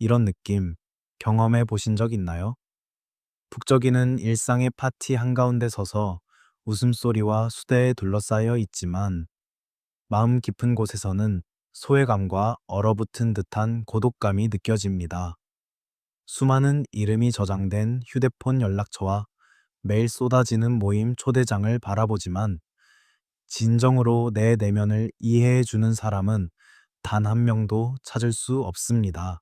이런 느낌 경험해 보신 적 있나요? 북적이는 일상의 파티 한가운데 서서 웃음소리와 수다에 둘러싸여 있지만 마음 깊은 곳에서는 소외감과 얼어붙은 듯한 고독감이 느껴집니다. 수많은 이름이 저장된 휴대폰 연락처와 매일 쏟아지는 모임 초대장을 바라보지만 진정으로 내 내면을 이해해 주는 사람은 단 한 명도 찾을 수 없습니다.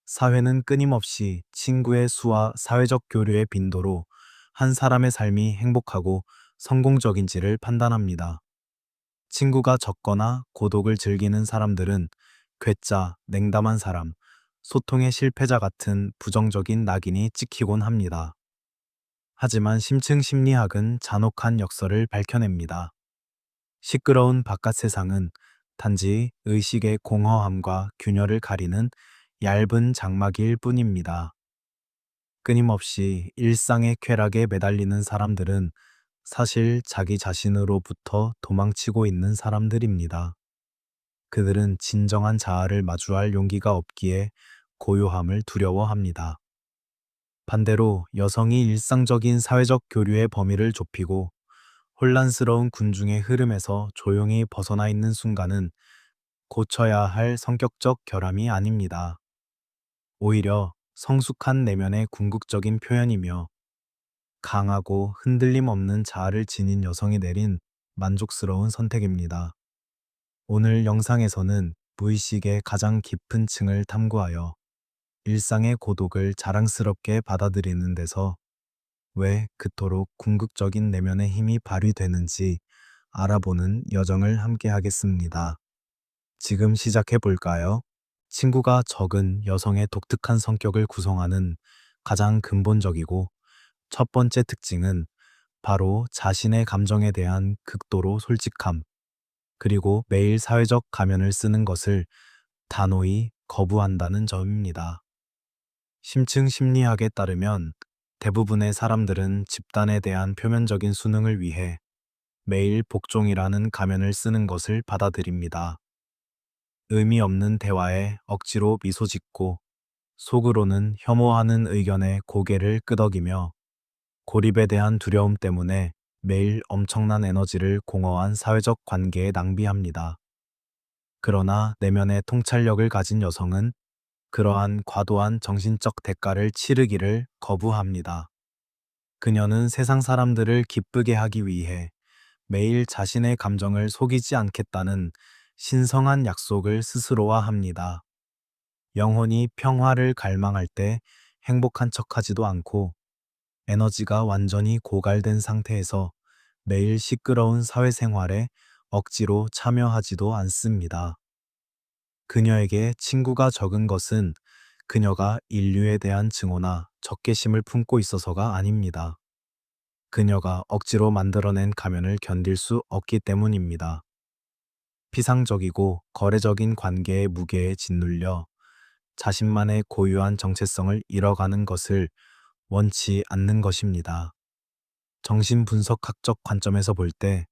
사회는 끊임없이 친구의 수와 사회적 교류의 빈도로 한 사람의 삶이 행복하고 성공적인지를 판단합니다. 친구가 적거나 고독을 즐기는 사람들은 괴짜, 냉담한 사람, 소통의 실패자 같은 부정적인 낙인이 찍히곤 합니다. 하지만 심층 심리학은 잔혹한 역설을 밝혀냅니다. 시끄러운 바깥 세상은 단지 의식의 공허함과 균열을 가리는 얇은 장막일 뿐입니다. 끊임없이 일상의 쾌락에 매달리는 사람들은 사실 자기 자신으로부터 도망치고 있는 사람들입니다. 그들은 진정한 자아를 마주할 용기가 없기에 고요함을 두려워합니다. 반대로 여성이 일상적인 사회적 교류의 범위를 좁히고 혼란스러운 군중의 흐름에서 조용히 벗어나 있는 순간은 고쳐야 할 성격적 결함이 아닙니다. 오히려 성숙한 내면의 궁극적인 표현이며 강하고 흔들림 없는 자아를 지닌 여성이 내린 만족스러운 선택입니다. 오늘 영상에서는 무의식의 가장 깊은 층을 탐구하여 일상의 고독을 자랑스럽게 받아들이는 데서 왜 그토록 궁극적인 내면의 힘이 발휘되는지 알아보는 여정을 함께 하겠습니다. 지금 시작해 볼까요? 친구가 적은 여성의 독특한 성격을 구성하는 가장 근본적이고 첫 번째 특징은 바로 자신의 감정에 대한 극도로 솔직함, 그리고 매일 사회적 가면을 쓰는 것을 단호히 거부한다는 점입니다. 심층 심리학에 따르면 대부분의 사람들은 집단에 대한 표면적인 수능을 위해 매일 복종이라는 가면을 쓰는 것을 받아들입니다. 의미 없는 대화에 억지로 미소 짓고 속으로는 혐오하는 의견에 고개를 끄덕이며 고립에 대한 두려움 때문에 매일 엄청난 에너지를 공허한 사회적 관계에 낭비합니다. 그러나 내면의 통찰력을 가진 여성은 그러한 과도한 정신적 대가를 치르기를 거부합니다. 그녀는 세상 사람들을 기쁘게 하기 위해 매일 자신의 감정을 속이지 않겠다는 신성한 약속을 스스로와 합니다. 영혼이 평화를 갈망할 때 행복한 척하지도 않고 에너지가 완전히 고갈된 상태에서 매일 시끄러운 사회생활에 억지로 참여하지도 않습니다. 그녀에게 친구가 적은 것은 그녀가 인류에 대한 증오나 적개심을 품고 있어서가 아닙니다. 그녀가 억지로 만들어낸 가면을 견딜 수 없기 때문입니다. 피상적이고 거래적인 관계의 무게에 짓눌려 자신만의 고유한 정체성을 잃어가는 것을 원치 않는 것입니다. 정신분석학적 관점에서 볼 때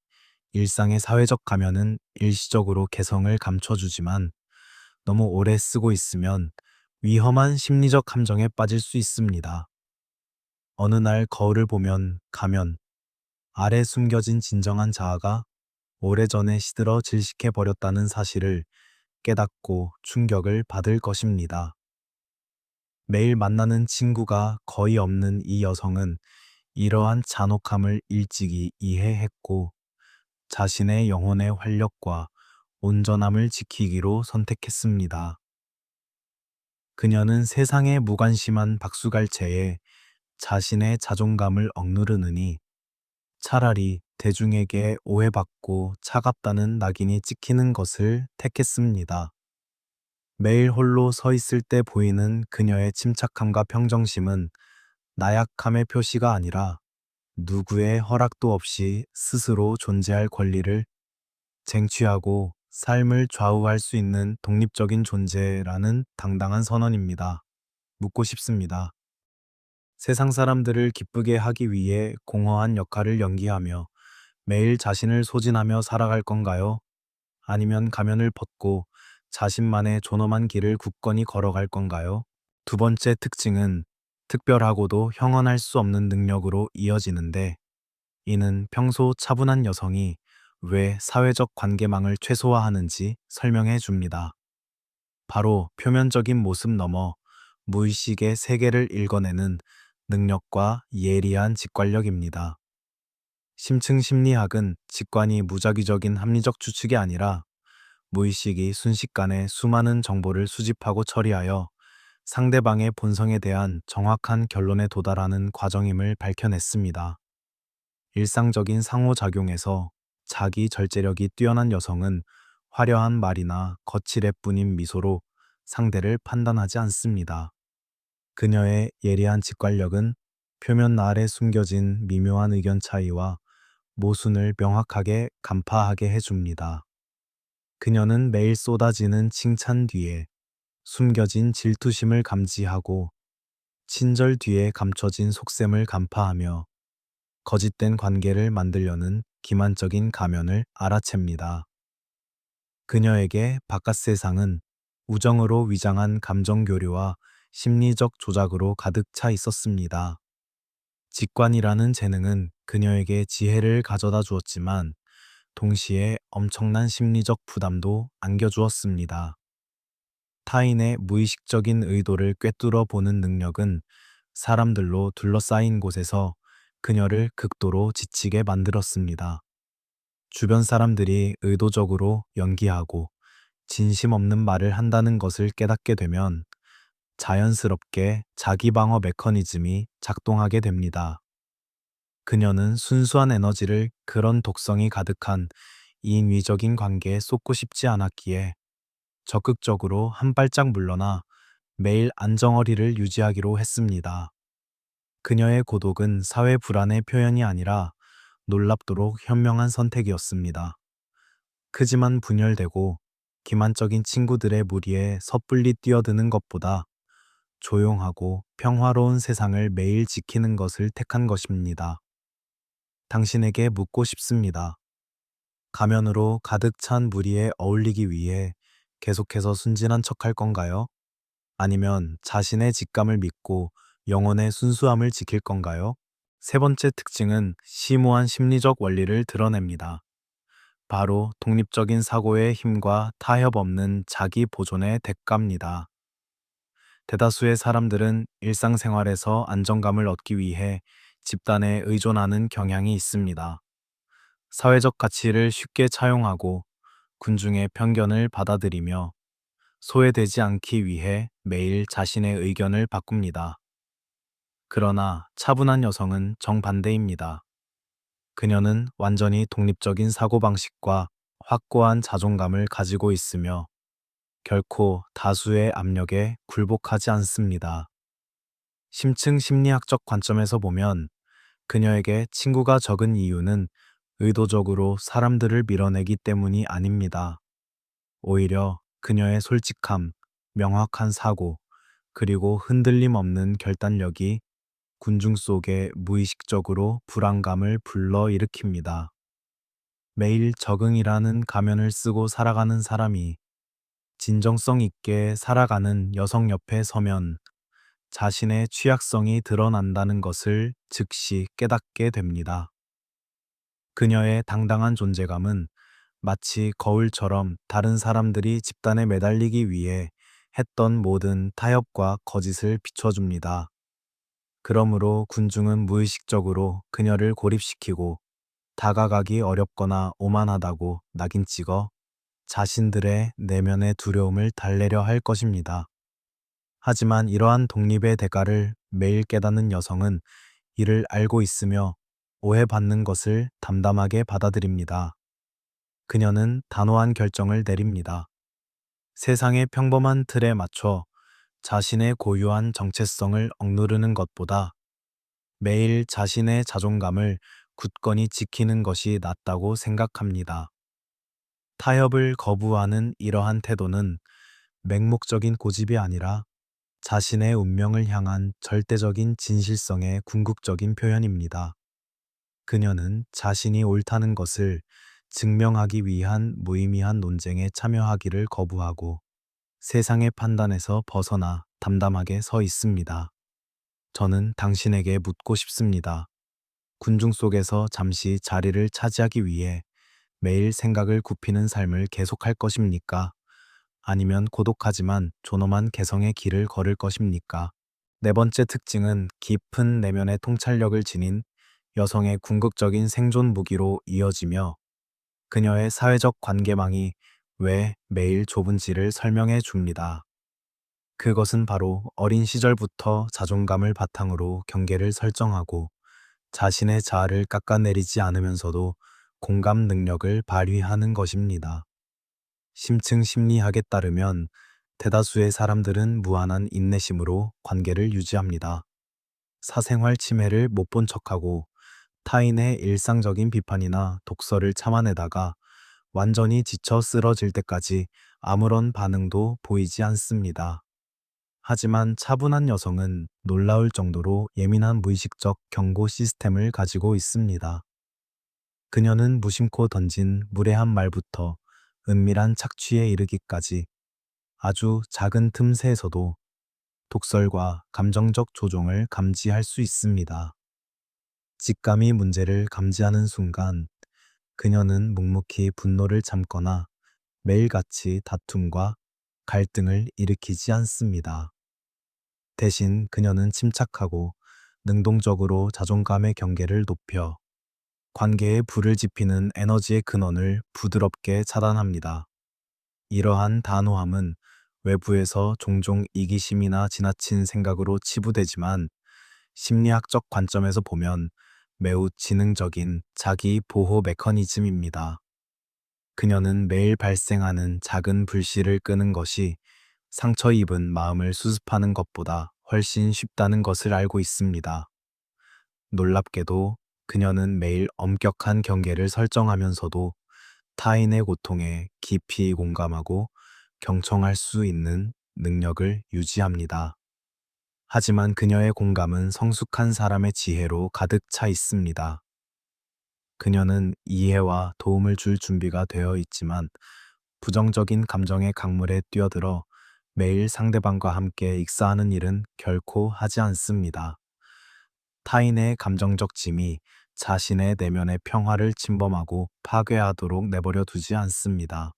일상의 사회적 가면은 일시적으로 개성을 감춰주지만 너무 오래 쓰고 있으면 위험한 심리적 함정에 빠질 수 있습니다. 어느 날 거울을 보면 가면 아래 숨겨진 진정한 자아가 오래전에 시들어 질식해 버렸다는 사실을 깨닫고 충격을 받을 것입니다. 매일 만나는 친구가 거의 없는 이 여성은 이러한 잔혹함을 일찍이 이해했고 자신의 영혼의 활력과 온전함을 지키기로 선택했습니다. 그녀는 세상에 무관심한 박수갈채에 자신의 자존감을 억누르느니 차라리 대중에게 오해받고 차갑다는 낙인이 찍히는 것을 택했습니다. 매일 홀로 서 있을 때 보이는 그녀의 침착함과 평정심은 나약함의 표시가 아니라 누구의 허락도 없이 스스로 존재할 권리를 쟁취하고 삶을 좌우할 수 있는 독립적인 존재라는 당당한 선언입니다. 묻고 싶습니다. 세상 사람들을 기쁘게 하기 위해 공허한 역할을 연기하며 매일 자신을 소진하며 살아갈 건가요? 아니면 가면을 벗고 자신만의 존엄한 길을 굳건히 걸어갈 건가요? 두 번째 특징은 특별하고도 형언할 수 없는 능력으로 이어지는데, 이는 평소 차분한 여성이 왜 사회적 관계망을 최소화하는지 설명해 줍니다. 바로 표면적인 모습 너머 무의식의 세계를 읽어내는 능력과 예리한 직관력입니다. 심층 심리학은 직관이 무작위적인 합리적 추측이 아니라 무의식이 순식간에 수많은 정보를 수집하고 처리하여 상대방의 본성에 대한 정확한 결론에 도달하는 과정임을 밝혀냈습니다. 일상적인 상호작용에서 자기 절제력이 뛰어난 여성은 화려한 말이나 거칠애 뿐인 미소로 상대를 판단하지 않습니다. 그녀의 예리한 직관력은 표면 아래 숨겨진 미묘한 의견 차이와 모순을 명확하게 간파하게 해줍니다. 그녀는 매일 쏟아지는 칭찬 뒤에 숨겨진 질투심을 감지하고 친절 뒤에 감춰진 속셈을 간파하며 거짓된 관계를 만들려는 기만적인 가면을 알아챕니다. 그녀에게 바깥 세상은 우정으로 위장한 감정 교류와 심리적 조작으로 가득 차 있었습니다. 직관이라는 재능은 그녀에게 지혜를 가져다 주었지만 동시에 엄청난 심리적 부담도 안겨주었습니다. 타인의 무의식적인 의도를 꿰뚫어 보는 능력은 사람들로 둘러싸인 곳에서 그녀를 극도로 지치게 만들었습니다. 주변 사람들이 의도적으로 연기하고 진심 없는 말을 한다는 것을 깨닫게 되면 자연스럽게 자기 방어 메커니즘이 작동하게 됩니다. 그녀는 순수한 에너지를 그런 독성이 가득한 인위적인 관계에 쏟고 싶지 않았기에 적극적으로 한 발짝 물러나 매일 안정어리를 유지하기로 했습니다. 그녀의 고독은 사회 불안의 표현이 아니라 놀랍도록 현명한 선택이었습니다. 크지만 분열되고 기만적인 친구들의 무리에 섣불리 뛰어드는 것보다 조용하고 평화로운 세상을 매일 지키는 것을 택한 것입니다. 당신에게 묻고 싶습니다. 가면으로 가득 찬 무리에 어울리기 위해 계속해서 순진한 척할 건가요? 아니면 자신의 직감을 믿고 영혼의 순수함을 지킬 건가요? 세 번째 특징은 심오한 심리적 원리를 드러냅니다. 바로 독립적인 사고의 힘과 타협 없는 자기 보존의 대가입니다. 대다수의 사람들은 일상생활에서 안정감을 얻기 위해 집단에 의존하는 경향이 있습니다. 사회적 가치를 쉽게 차용하고 군중의 편견을 받아들이며 소외되지 않기 위해 매일 자신의 의견을 바꿉니다. 그러나 차분한 여성은 정반대입니다. 그녀는 완전히 독립적인 사고방식과 확고한 자존감을 가지고 있으며 결코 다수의 압력에 굴복하지 않습니다. 심층 심리학적 관점에서 보면 그녀에게 친구가 적은 이유는 의도적으로 사람들을 밀어내기 때문이 아닙니다. 오히려 그녀의 솔직함, 명확한 사고, 그리고 흔들림 없는 결단력이 군중 속에 무의식적으로 불안감을 불러일으킵니다. 매일 적응이라는 가면을 쓰고 살아가는 사람이 진정성 있게 살아가는 여성 옆에 서면 자신의 취약성이 드러난다는 것을 즉시 깨닫게 됩니다. 그녀의 당당한 존재감은 마치 거울처럼 다른 사람들이 집단에 매달리기 위해 했던 모든 타협과 거짓을 비춰줍니다. 그러므로 군중은 무의식적으로 그녀를 고립시키고 다가가기 어렵거나 오만하다고 낙인 찍어 자신들의 내면의 두려움을 달래려 할 것입니다. 하지만 이러한 독립의 대가를 매일 깨닫는 여성은 이를 알고 있으며 오해받는 것을 담담하게 받아들입니다. 그녀는 단호한 결정을 내립니다. 세상의 평범한 틀에 맞춰 자신의 고유한 정체성을 억누르는 것보다 매일 자신의 자존감을 굳건히 지키는 것이 낫다고 생각합니다. 타협을 거부하는 이러한 태도는 맹목적인 고집이 아니라 자신의 운명을 향한 절대적인 진실성의 궁극적인 표현입니다. 그녀는 자신이 옳다는 것을 증명하기 위한 무의미한 논쟁에 참여하기를 거부하고 세상의 판단에서 벗어나 담담하게 서 있습니다. 저는 당신에게 묻고 싶습니다. 군중 속에서 잠시 자리를 차지하기 위해 매일 생각을 굽히는 삶을 계속할 것입니까? 아니면 고독하지만 존엄한 개성의 길을 걸을 것입니까? 네 번째 특징은 깊은 내면의 통찰력을 지닌 여성의 궁극적인 생존 무기로 이어지며 그녀의 사회적 관계망이 왜 매일 좁은지를 설명해 줍니다. 그것은 바로 어린 시절부터 자존감을 바탕으로 경계를 설정하고 자신의 자아를 깎아내리지 않으면서도 공감 능력을 발휘하는 것입니다. 심층 심리학에 따르면 대다수의 사람들은 무한한 인내심으로 관계를 유지합니다. 사생활 침해를 못 본 척하고 타인의 일상적인 비판이나 독설을 참아내다가 완전히 지쳐 쓰러질 때까지 아무런 반응도 보이지 않습니다. 하지만 차분한 여성은 놀라울 정도로 예민한 무의식적 경고 시스템을 가지고 있습니다. 그녀는 무심코 던진 무례한 말부터 은밀한 착취에 이르기까지 아주 작은 틈새에서도 독설과 감정적 조종을 감지할 수 있습니다. 직감이 문제를 감지하는 순간 그녀는 묵묵히 분노를 참거나 매일같이 다툼과 갈등을 일으키지 않습니다. 대신 그녀는 침착하고 능동적으로 자존감의 경계를 높여 관계에 불을 지피는 에너지의 근원을 부드럽게 차단합니다. 이러한 단호함은 외부에서 종종 이기심이나 지나친 생각으로 치부되지만 심리학적 관점에서 보면 매우 지능적인 자기 보호 메커니즘입니다. 그녀는 매일 발생하는 작은 불씨를 끄는 것이 상처 입은 마음을 수습하는 것보다 훨씬 쉽다는 것을 알고 있습니다. 놀랍게도 그녀는 매일 엄격한 경계를 설정하면서도 타인의 고통에 깊이 공감하고 경청할 수 있는 능력을 유지합니다. 하지만 그녀의 공감은 성숙한 사람의 지혜로 가득 차 있습니다. 그녀는 이해와 도움을 줄 준비가 되어 있지만 부정적인 감정의 강물에 뛰어들어 매일 상대방과 함께 익사하는 일은 결코 하지 않습니다. 타인의 감정적 짐이 자신의 내면의 평화를 침범하고 파괴하도록 내버려 두지 않습니다.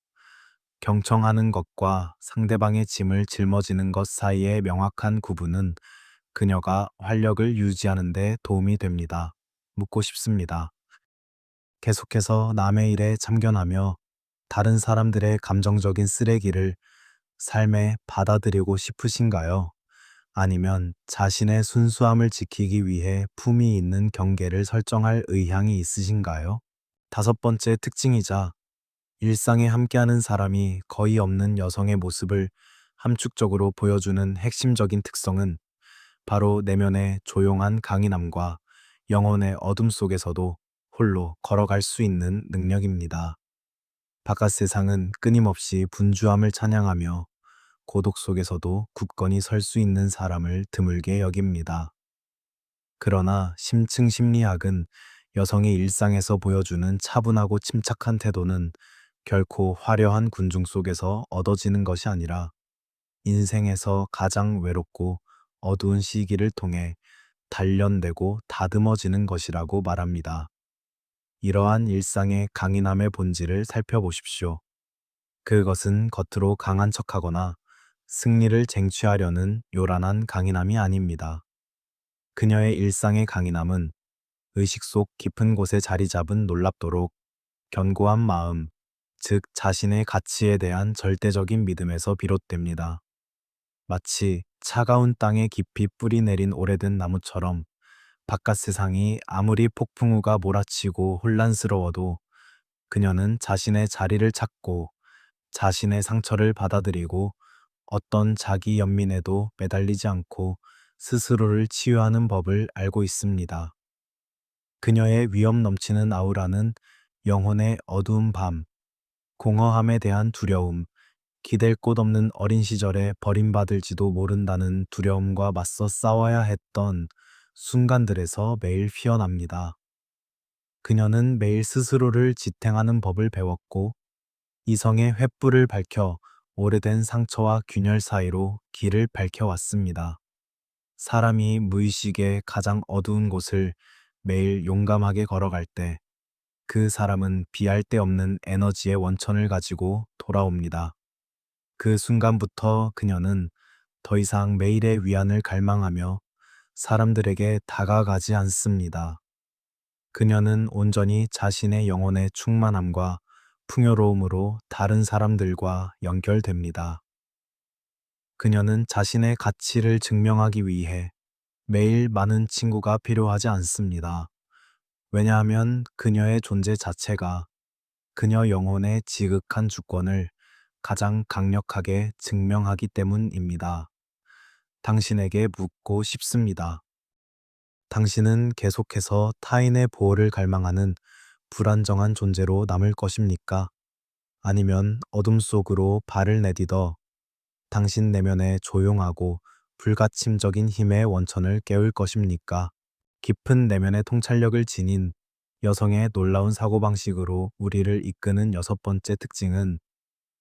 경청하는 것과 상대방의 짐을 짊어지는 것 사이의 명확한 구분은 그녀가 활력을 유지하는 데 도움이 됩니다. 묻고 싶습니다. 계속해서 남의 일에 참견하며 다른 사람들의 감정적인 쓰레기를 삶에 받아들이고 싶으신가요? 아니면 자신의 순수함을 지키기 위해 품위 있는 경계를 설정할 의향이 있으신가요? 다섯 번째 특징이자 일상에 함께하는 사람이 거의 없는 여성의 모습을 함축적으로 보여주는 핵심적인 특성은 바로 내면의 조용한 강인함과 영혼의 어둠 속에서도 홀로 걸어갈 수 있는 능력입니다. 바깥 세상은 끊임없이 분주함을 찬양하며 고독 속에서도 굳건히 설 수 있는 사람을 드물게 여깁니다. 그러나 심층 심리학은 여성의 일상에서 보여주는 차분하고 침착한 태도는 결코 화려한 군중 속에서 얻어지는 것이 아니라 인생에서 가장 외롭고 어두운 시기를 통해 단련되고 다듬어지는 것이라고 말합니다. 이러한 일상의 강인함의 본질을 살펴보십시오. 그것은 겉으로 강한 척하거나 승리를 쟁취하려는 요란한 강인함이 아닙니다. 그녀의 일상의 강인함은 의식 속 깊은 곳에 자리 잡은 놀랍도록 견고한 마음, 즉 자신의 가치에 대한 절대적인 믿음에서 비롯됩니다. 마치 차가운 땅에 깊이 뿌리 내린 오래된 나무처럼 바깥 세상이 아무리 폭풍우가 몰아치고 혼란스러워도 그녀는 자신의 자리를 찾고 자신의 상처를 받아들이고 어떤 자기 연민에도 매달리지 않고 스스로를 치유하는 법을 알고 있습니다. 그녀의 위험 넘치는 아우라는 영혼의 어두운 밤, 공허함에 대한 두려움, 기댈 곳 없는 어린 시절에 버림받을지도 모른다는 두려움과 맞서 싸워야 했던 순간들에서 매일 피어납니다. 그녀는 매일 스스로를 지탱하는 법을 배웠고 이성의 횃불을 밝혀 오래된 상처와 균열 사이로 길을 밝혀왔습니다. 사람이 무의식의 가장 어두운 곳을 매일 용감하게 걸어갈 때 그 사람은 비할 데 없는 에너지의 원천을 가지고 돌아옵니다. 그 순간부터 그녀는 더 이상 매일의 위안을 갈망하며 사람들에게 다가가지 않습니다. 그녀는 온전히 자신의 영혼의 충만함과 풍요로움으로 다른 사람들과 연결됩니다. 그녀는 자신의 가치를 증명하기 위해 매일 많은 친구가 필요하지 않습니다. 왜냐하면 그녀의 존재 자체가 그녀 영혼의 지극한 주권을 가장 강력하게 증명하기 때문입니다. 당신에게 묻고 싶습니다. 당신은 계속해서 타인의 보호를 갈망하는 불안정한 존재로 남을 것입니까? 아니면 어둠 속으로 발을 내딛어 당신 내면의 조용하고 불가침적인 힘의 원천을 깨울 것입니까? 깊은 내면의 통찰력을 지닌 여성의 놀라운 사고방식으로 우리를 이끄는 여섯 번째 특징은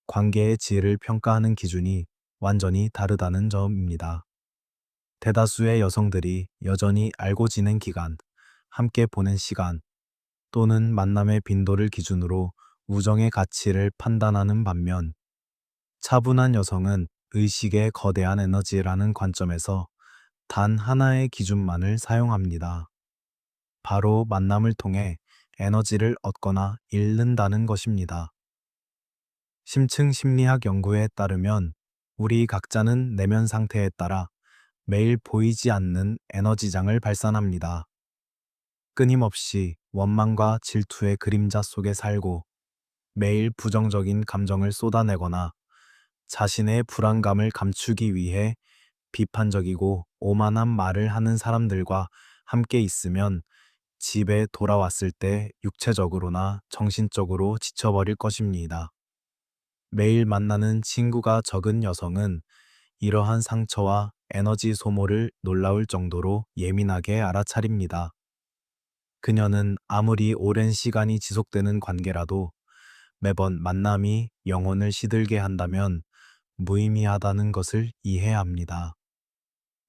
관계의 질을 평가하는 기준이 완전히 다르다는 점입니다. 대다수의 여성들이 여전히 알고 지낸 기간, 함께 보낸 시간, 또는 만남의 빈도를 기준으로 우정의 가치를 판단하는 반면 차분한 여성은 의식의 거대한 에너지라는 관점에서 단 하나의 기준만을 사용합니다. 바로 만남을 통해 에너지를 얻거나 잃는다는 것입니다. 심층 심리학 연구에 따르면 우리 각자는 내면 상태에 따라 매일 보이지 않는 에너지장을 발산합니다. 끊임없이 원망과 질투의 그림자 속에 살고 매일 부정적인 감정을 쏟아내거나 자신의 불안감을 감추기 위해 비판적이고 오만한 말을 하는 사람들과 함께 있으면 집에 돌아왔을 때 육체적으로나 정신적으로 지쳐버릴 것입니다. 매일 만나는 친구가 적은 여성은 이러한 상처와 에너지 소모를 놀라울 정도로 예민하게 알아차립니다. 그녀는 아무리 오랜 시간이 지속되는 관계라도 매번 만남이 영혼을 시들게 한다면 무의미하다는 것을 이해합니다.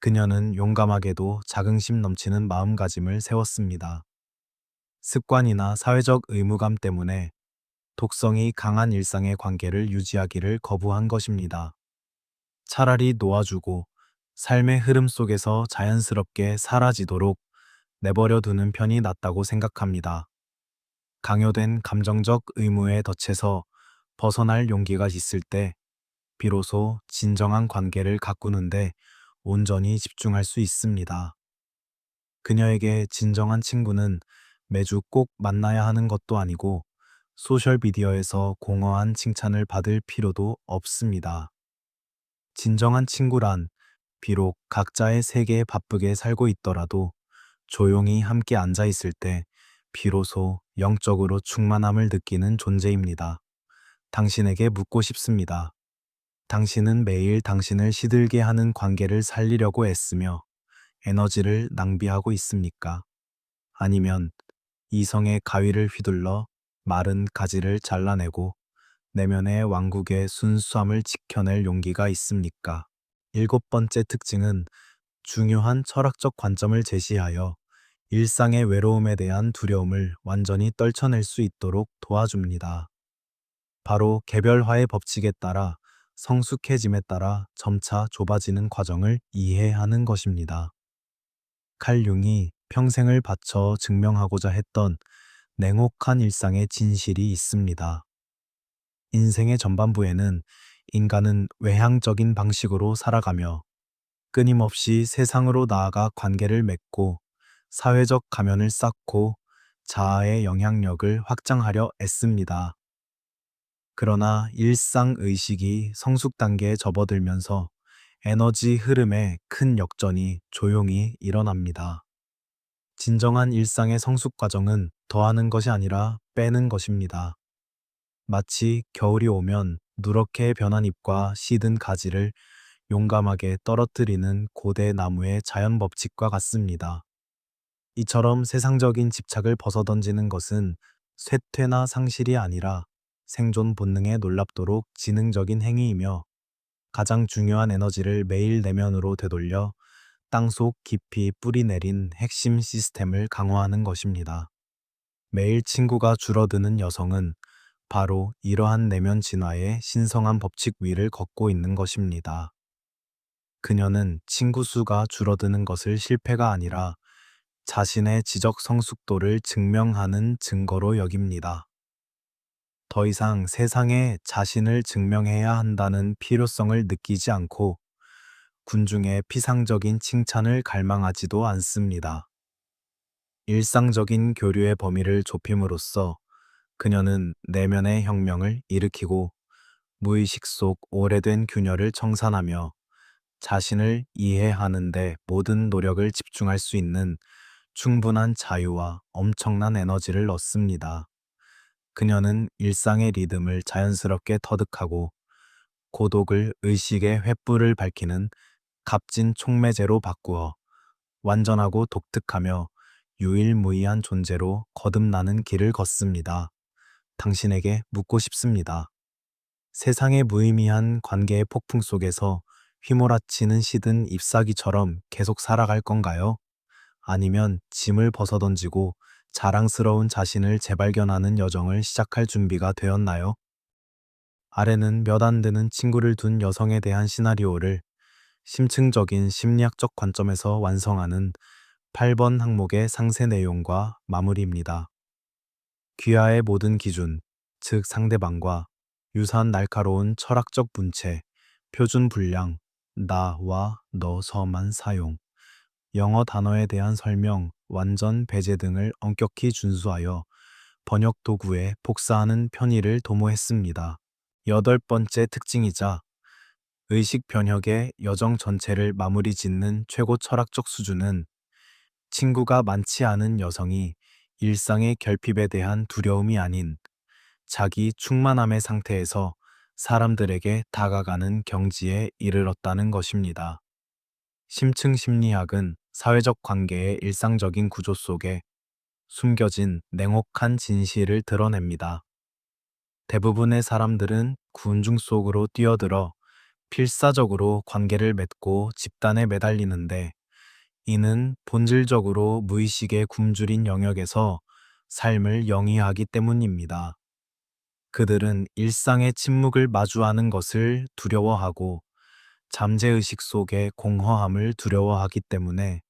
그녀는 용감하게도 자긍심 넘치는 마음가짐을 세웠습니다. 습관이나 사회적 의무감 때문에 독성이 강한 일상의 관계를 유지하기를 거부한 것입니다. 차라리 놓아주고 삶의 흐름 속에서 자연스럽게 사라지도록 내버려 두는 편이 낫다고 생각합니다. 강요된 감정적 의무에 덫에서 벗어날 용기가 있을 때 비로소 진정한 관계를 가꾸는데 온전히 집중할 수 있습니다. 그녀에게 진정한 친구는 매주 꼭 만나야 하는 것도 아니고 소셜미디어에서 공허한 칭찬을 받을 필요도 없습니다. 진정한 친구란 비록 각자의 세계에 바쁘게 살고 있더라도 조용히 함께 앉아 있을 때 비로소 영적으로 충만함을 느끼는 존재입니다. 당신에게 묻고 싶습니다. 당신은 매일 당신을 시들게 하는 관계를 살리려고 애쓰며 에너지를 낭비하고 있습니까? 아니면 이성의 가위를 휘둘러 마른 가지를 잘라내고 내면의 왕국의 순수함을 지켜낼 용기가 있습니까? 일곱 번째 특징은 중요한 철학적 관점을 제시하여 일상의 외로움에 대한 두려움을 완전히 떨쳐낼 수 있도록 도와줍니다. 바로 개별화의 법칙에 따라 성숙해짐에 따라 점차 좁아지는 과정을 이해하는 것입니다. 칼 융이 평생을 바쳐 증명하고자 했던 냉혹한 일상의 진실이 있습니다. 인생의 전반부에는 인간은 외향적인 방식으로 살아가며 끊임없이 세상으로 나아가 관계를 맺고 사회적 가면을 쌓고 자아의 영향력을 확장하려 애씁니다. 그러나 일상 의식이 성숙 단계에 접어들면서 에너지 흐름에 큰 역전이 조용히 일어납니다. 진정한 일상의 성숙 과정은 더하는 것이 아니라 빼는 것입니다. 마치 겨울이 오면 누렇게 변한 잎과 시든 가지를 용감하게 떨어뜨리는 고대 나무의 자연 법칙과 같습니다. 이처럼 세상적인 집착을 벗어던지는 것은 쇠퇴나 상실이 아니라 생존 본능에 놀랍도록 지능적인 행위이며 가장 중요한 에너지를 매일 내면으로 되돌려 땅속 깊이 뿌리 내린 핵심 시스템을 강화하는 것입니다. 매일 친구가 줄어드는 여성은 바로 이러한 내면 진화의 신성한 법칙 위를 걷고 있는 것입니다. 그녀는 친구 수가 줄어드는 것을 실패가 아니라 자신의 지적 성숙도를 증명하는 증거로 여깁니다. 더 이상 세상에 자신을 증명해야 한다는 필요성을 느끼지 않고 군중의 피상적인 칭찬을 갈망하지도 않습니다. 일상적인 교류의 범위를 좁힘으로써 그녀는 내면의 혁명을 일으키고 무의식 속 오래된 균열을 청산하며 자신을 이해하는 데 모든 노력을 집중할 수 있는 충분한 자유와 엄청난 에너지를 얻습니다. 그녀는 일상의 리듬을 자연스럽게 터득하고 고독을 의식의 횃불을 밝히는 값진 촉매제로 바꾸어 완전하고 독특하며 유일무이한 존재로 거듭나는 길을 걷습니다. 당신에게 묻고 싶습니다. 세상의 무의미한 관계의 폭풍 속에서 휘몰아치는 시든 잎사귀처럼 계속 살아갈 건가요? 아니면 짐을 벗어던지고 자랑스러운 자신을 재발견하는 여정을 시작할 준비가 되었나요? 아래는 몇 안 되는 친구를 둔 여성에 대한 시나리오를 심층적인 심리학적 관점에서 완성하는 8번 항목의 상세 내용과 마무리입니다. 귀하의 모든 기준, 즉 상대방과 유사한 날카로운 철학적 문체, 표준 분량, 나와 너 서만 사용, 영어 단어에 대한 설명, 완전 배제 등을 엄격히 준수하여 번역 도구에 복사하는 편의를 도모했습니다. 여덟 번째 특징이자 의식 변혁의 여정 전체를 마무리 짓는 최고 철학적 수준은 친구가 많지 않은 여성이 일상의 결핍에 대한 두려움이 아닌 자기 충만함의 상태에서 사람들에게 다가가는 경지에 이르렀다는 것입니다. 심층 심리학은 사회적 관계의 일상적인 구조 속에 숨겨진 냉혹한 진실을 드러냅니다. 대부분의 사람들은 군중 속으로 뛰어들어 필사적으로 관계를 맺고 집단에 매달리는데 이는 본질적으로 무의식의 굶주린 영역에서 삶을 영위하기 때문입니다. 그들은 일상의 침묵을 마주하는 것을 두려워하고 잠재의식 속의 공허함을 두려워하기 때문에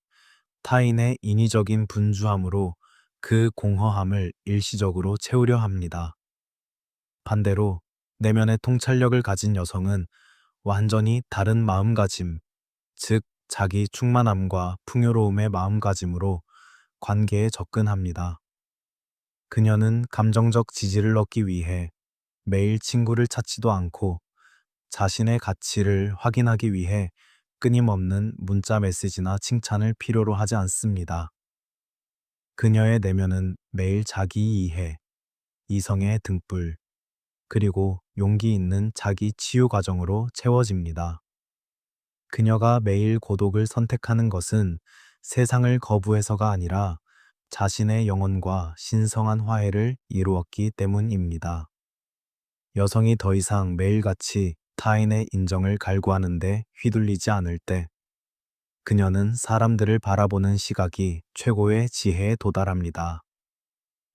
타인의 인위적인 분주함으로 그 공허함을 일시적으로 채우려 합니다. 반대로 내면의 통찰력을 가진 여성은 완전히 다른 마음가짐, 즉 자기 충만함과 풍요로움의 마음가짐으로 관계에 접근합니다. 그녀는 감정적 지지를 얻기 위해 매일 친구를 찾지도 않고 자신의 가치를 확인하기 위해 끊임없는 문자 메시지나 칭찬을 필요로 하지 않습니다. 그녀의 내면은 매일 자기 이해, 이성의 등불, 그리고 용기 있는 자기 치유 과정으로 채워집니다. 그녀가 매일 고독을 선택하는 것은 세상을 거부해서가 아니라 자신의 영혼과 신성한 화해를 이루었기 때문입니다. 여성이 더 이상 매일같이 타인의 인정을 갈구하는데 휘둘리지 않을 때 그녀는 사람들을 바라보는 시각이 최고의 지혜에 도달합니다.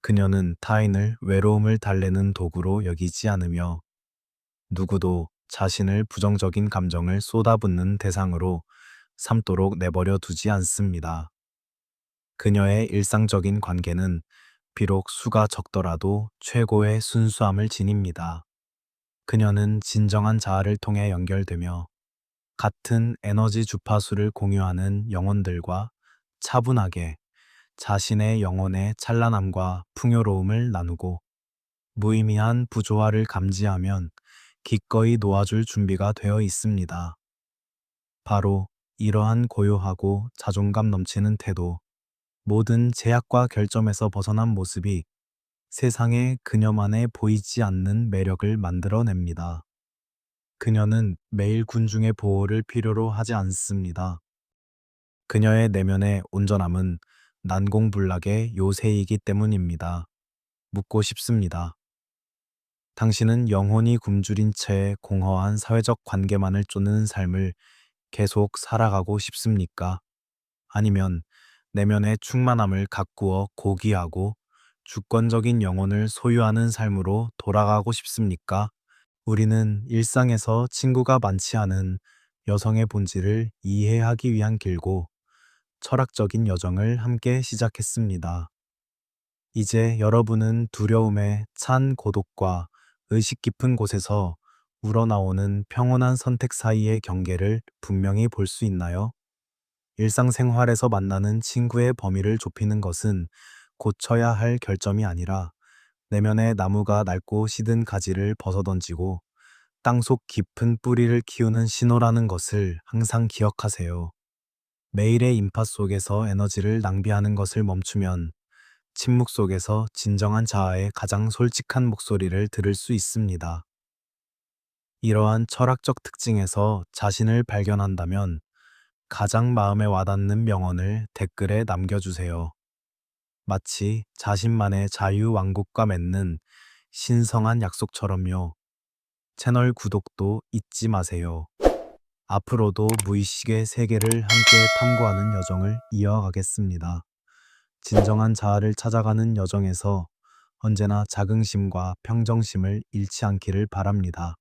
그녀는 타인을 외로움을 달래는 도구로 여기지 않으며 누구도 자신을 부정적인 감정을 쏟아붓는 대상으로 삼도록 내버려 두지 않습니다. 그녀의 일상적인 관계는 비록 수가 적더라도 최고의 순수함을 지닙니다. 그녀는 진정한 자아를 통해 연결되며 같은 에너지 주파수를 공유하는 영혼들과 차분하게 자신의 영혼의 찬란함과 풍요로움을 나누고 무의미한 부조화를 감지하면 기꺼이 놓아줄 준비가 되어 있습니다. 바로 이러한 고요하고 자존감 넘치는 태도, 모든 제약과 결점에서 벗어난 모습이 세상에 그녀만의 보이지 않는 매력을 만들어냅니다. 그녀는 매일 군중의 보호를 필요로 하지 않습니다. 그녀의 내면의 온전함은 난공불락의 요새이기 때문입니다. 묻고 싶습니다. 당신은 영혼이 굶주린 채 공허한 사회적 관계만을 쫓는 삶을 계속 살아가고 싶습니까? 아니면 내면의 충만함을 가꾸어 고귀하고 주권적인 영혼을 소유하는 삶으로 돌아가고 싶습니까? 우리는 일상에서 친구가 많지 않은 여성의 본질을 이해하기 위한 길고 철학적인 여정을 함께 시작했습니다. 이제 여러분은 두려움에 찬 고독과 의식 깊은 곳에서 우러나오는 평온한 선택 사이의 경계를 분명히 볼 수 있나요? 일상생활에서 만나는 친구의 범위를 좁히는 것은 고쳐야 할 결점이 아니라 내면의 나무가 낡고 시든 가지를 벗어던지고 땅속 깊은 뿌리를 키우는 신호라는 것을 항상 기억하세요. 매일의 인파 속에서 에너지를 낭비하는 것을 멈추면 침묵 속에서 진정한 자아의 가장 솔직한 목소리를 들을 수 있습니다. 이러한 철학적 특징에서 자신을 발견한다면 가장 마음에 와닿는 명언을 댓글에 남겨주세요. 마치 자신만의 자유왕국과 맺는 신성한 약속처럼요. 채널 구독도 잊지 마세요. 앞으로도 무의식의 세계를 함께 탐구하는 여정을 이어가겠습니다. 진정한 자아를 찾아가는 여정에서 언제나 자긍심과 평정심을 잃지 않기를 바랍니다.